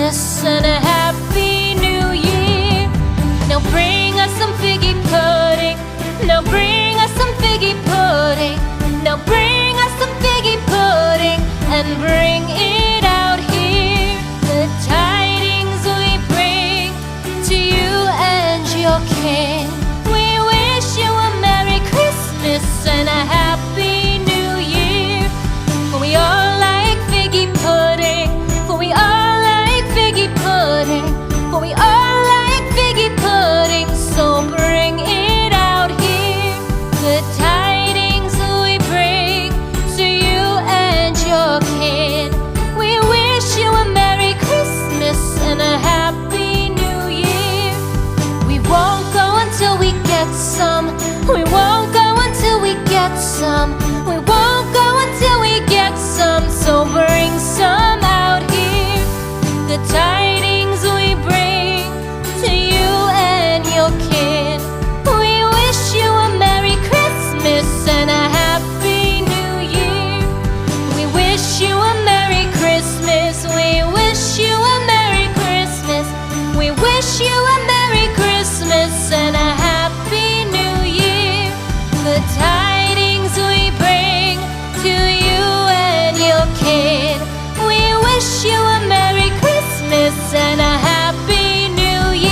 Christmas and a Happy New Year. Now bring us some figgy pudding. Now bring us some figgy pudding. Now bring us some figgy pudding and bring it out here. The tidings we bring to you and your king. We wish you a Merry Christmas and a Happy New Year. For we all like figgy pudding. For we all like figgy pudding. For we all like figgy pudding. So bring it out here. The tidings we bring to you and your kin. We wish you a Merry Christmas and a Happy New Year. We won't go until we get some. We won't go until we get some. We won't go until we get some. So bring some out here. The tidings we bring to you and your kin. We wish you a Merry Christmas and a Happy New Year. We wish you a Merry Christmas. We wish you a Merry Christmas. We wish you a Merry Christmas and a Happy New Year. The tidings we bring to you and your kin. We wish you a Merry Christmas and a Happy New Year.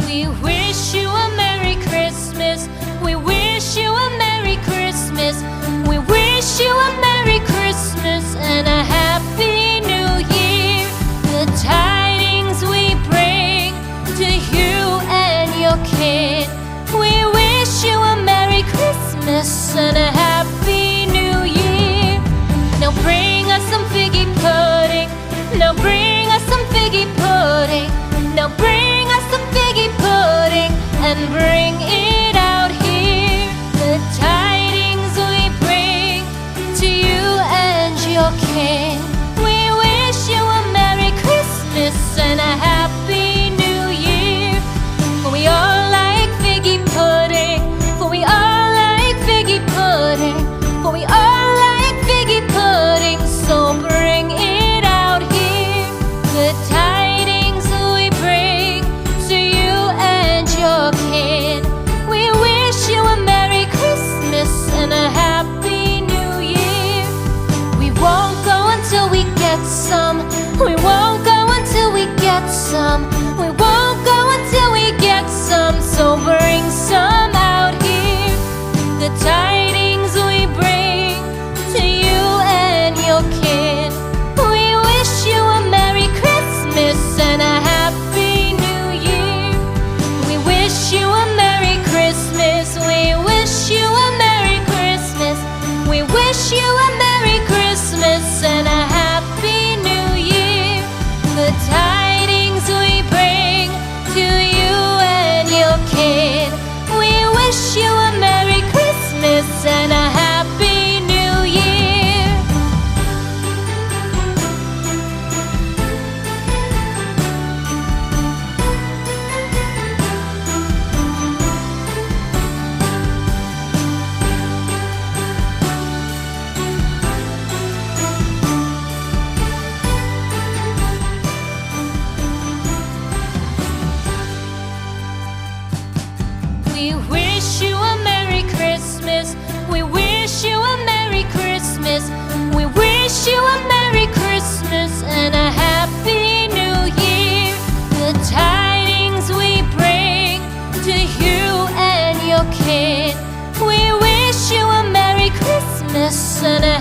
We wish you a Merry Christmas. We wish you a Merry Christmas. We wish you a Merry Christmas and a Happy New Year. The tidings we bring to you and your kin. We wish you a Merry Christmas and a Happy New Year. Now bring us some figgy pudding. Now bring us some figgy pudding. Now bring us some figgy pudding and bring it out here. The tidings we bring to you and your king. We wish you a Merry Christmas and a Happy New Year. For we all like figgy pudding. For we all like figgy pudding. For we all like figgy pudding. So bring it out here. The tidings we bring to you and your kin. We wish you a Merry Christmas and a Happy New Year. We won't go until we get some. We won't go until we get some. We won't go until we get some. So bring some out here. The tidings we bring to you and your kin. We wish you a Merry Christmas and a Happy New Year. We wish you a Merry Christmas. We wish you a Merry Christmas. We wish you a Merry Christmas and a Happy New Year. The tidings we bring to you and your kin. We wish you a Merry Christmas and a Happy New Year. We wish you a Merry Christmas. We wish you a Merry Christmas. We wish you a Merry Christmas and a Happy New Year. The tidings we bring to you and your kin. We wish you a Merry Christmas and a